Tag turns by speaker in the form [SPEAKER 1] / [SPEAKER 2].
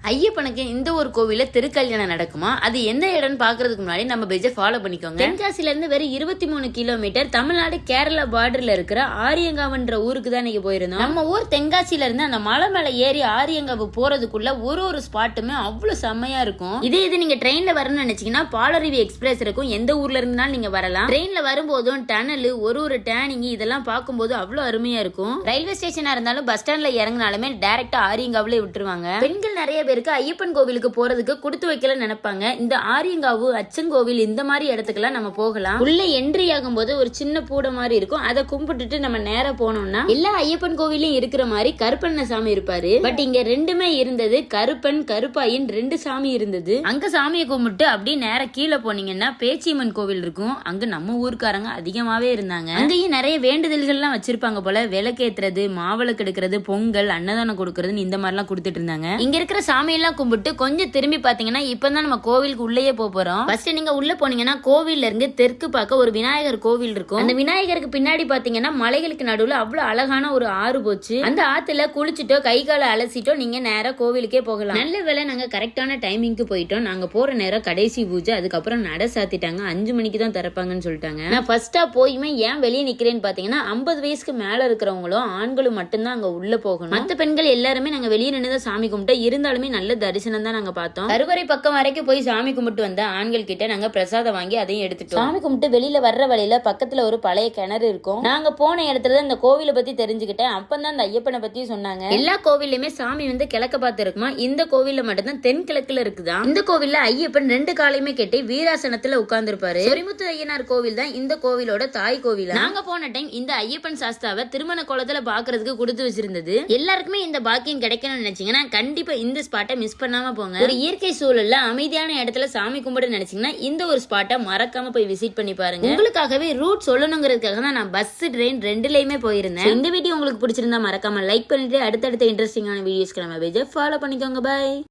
[SPEAKER 1] ஐயப்பனுக்கு இந்த ஒரு கோவில திருக்கல்யாணம் நடக்குமா? அது எந்த இடம்னு பாக்குறதுக்கு முன்னாடி நம்ம பேஜை ஃபாலோ பண்ணிக்கோங்க. தென்காசில இருந்து வெறும் 23 கிலோமீட்டர் தமிழ்நாடு கேரளா பார்டர்ல இருக்கிற ஆரியங்காவுன்ற ஊருக்கு தான் நீங்க போயிருந்தோம். நம்ம ஊர் தென்காசில இருந்து அந்த மலை மேல ஏறி ஆரியங்காவு போறதுக்குள்ள ஒரு ஸ்பாட்டுமே அவ்வளவு செம்மையா இருக்கும். இதே இது நீங்க ட்ரெயின்ல வரணும்னு நினைச்சீங்கன்னா பாலருவி எக்ஸ்பிரஸ் இருக்கும். எந்த ஊர்ல இருந்தாலும் நீங்க வரலாம். ட்ரெயின்ல வரும்போதும் டனல் ஒரு டேனிங் இதெல்லாம் பார்க்கும்போது அவ்வளவு அருமையா இருக்கும். ரயில்வே ஸ்டேஷனா இருந்தாலும் பஸ் ஸ்டாண்ட்ல இறங்கினாலுமே டைரக்டா ஆரியங்காவிலே விட்டுருவாங்க. பெண்கள் நிறைய பேருக்கு ஐயப்பன் கோவிலுக்கு போறதுக்கு கொடுத்து வைக்கல நினைப்பாங்க. இந்த ஆரியங்காவு அச்சங்கோவில் இந்த மாதிரி இடத்துக்குலாம் நம்ம போகலாம். உள்ள என்ட்ரி ஆகும் போது ஒரு சின்ன பூட மாதிரி இருக்கும். அதை கும்பிட்டுட்டு நம்ம நேரா போனோம்னா எல்லா ஐயப்பன் கோவிலையும் இருக்கிற மாதிரி கருப்பண்ண சாமி இருப்பாரு. பட் இங்க ரெண்டுமே இருந்தது. கருப்பன் கருப்பாயின் 2 சாமி இருந்தது. அங்க சாமியை கும்பிட்டு அப்படியே நேரா கீழே போனீங்கன்னா பேச்சியம்மன் கோவில் இருக்கும். அங்க நம்ம ஊருக்காரங்க அதிகமாவே இருந்தாங்க. அங்கேயும் நிறைய வேண்டுதல்கள்லாம் வச்சிருப்பாங்க போல. விளக்கேத்துறது, மாவிளக்கு எடுக்கிறது, பொங்கல், அன்னதானம் கொடுக்கறதுன்னு இந்த மாதிரிலாம் கொடுத்துட்டு இருந்தாங்க. இங்க இருக்கிற சாமி எல்லாம் கும்பிட்டு கொஞ்சம் திரும்பி பாத்தீங்கன்னா இப்பதான் நம்ம கோவிலுக்கு உள்ளேயே போறோம். ஃபர்ஸ்ட் நீங்க உள்ள போனீங்கன்னா கோவில்ல இருந்து தெற்கு பார்க்க ஒரு விநாயகர் கோவில் இருக்கும். அந்த விநாயகருக்கு பின்னாடி பாத்தீங்கன்னா மலைகளுக்கு நடுவுல அவ்வளவு அழகான ஒரு ஆறு போச்சு. அந்த ஆத்துல குளிச்சுட்டோ கை காலை அலசிட்டோ நீங்க நேரா கோவிலுக்கே போகலாம். நல்ல வேளை நாங்க கரெக்டான டைமிங்க்கு போயிட்டோம். நாங்க போற நேரம் கடைசி பூஜை. அதுக்கப்புறம் நட சாத்திட்டாங்க. 5 மணிக்கு தான் திறப்பாங்கன்னு சொல்லிட்டாங்க. நான் ஃபர்ஸ்டா போயுமே ஏன் வெளியே நிக்கிறேன்னு பாத்தீங்கன்னா 50 வயசுக்கு மேல இருக்கிறவங்களும் ஆண்களும் மட்டும்தான் அங்க உள்ள போகணும். மத்த பெண்கள் எல்லாருமே நாங்க வெளியே நின்னுதான் சாமி கும்பிட்டோம். இருந்தாலுமே நல்ல தரிசனம் தான் நாங்க பார்த்தோம். கருவறை பக்கம் வரைக்கும் போய் சாமி கும்பிட்டு வந்த ஆண்கள் கிட்ட நாங்க பிரசாதம் வாங்கி அதையும் எடுத்துட்டோம். சாமி கும்பிட்டு வெளியில வர்ற வழியில பக்கத்துல ஒரு பழைய கிணறு இருக்கும். நாங்க போன இடத்துல இந்த கோவிலை பத்தி தெரிஞ்சுக்கிட்டேன். அப்பதான் அந்த ஐயப்பனை பத்தி சொன்னாங்க. எல்லா கோவிலுமே சாமி வந்து கிழக்க பார்த்து இருக்குமா. இந்த கோவில்ல மட்டும்தான் தென்கிழக்குல இருக்குதா. இந்த கோவில்ல ஐயப்பன் 2 காலையுமே கட்டி வீராசனத்துல உட்கார்ந்து இருப்பாரு. சொரிமுத்து ஐயனார் கோவில் தான் இந்த கோவிலோட தாய் கோவில். நாங்க போன டைம் இந்த ஐயப்பன் சாஸ்தாவை திருமண கோலத்துல பாக்குறதுக்கு கொடுத்து வச்சிருந்தது. எல்லாருக்குமே இந்த பாக்கியம் கிடைக்கணும்னு நினைச்சீங்கன்னா கண்டிப்பா இந்த ஸ்பாட்டை மிஸ் பண்ணாம போங்க. ஒரு இயற்கை சூழல்ல அமைதியான இடத்துல சாமி கும்பிட நினைச்சீங்கன்னா இந்த ஒரு ஸ்பாட்டை மறக்காம போய் விசிட் பண்ணி பாருங்க. உங்களுக்காகவே ரூட் சொல்லணுங்கிறதுக்காக தான் நான் பஸ் ட்ரெயின் 2லயுமே போயிருந்தேன். இந்த வீடியோ உங்களுக்கு பிடிச்சிருந்தா மறக்காம லைக் பண்ணிட்டு அடுத்தடுத்த இன்ட்ரெஸ்டிங்கான வீடியோஸ்க்கு நம்ம பேஜை ஃபாலோ பண்ணிக்கோங்க. பை.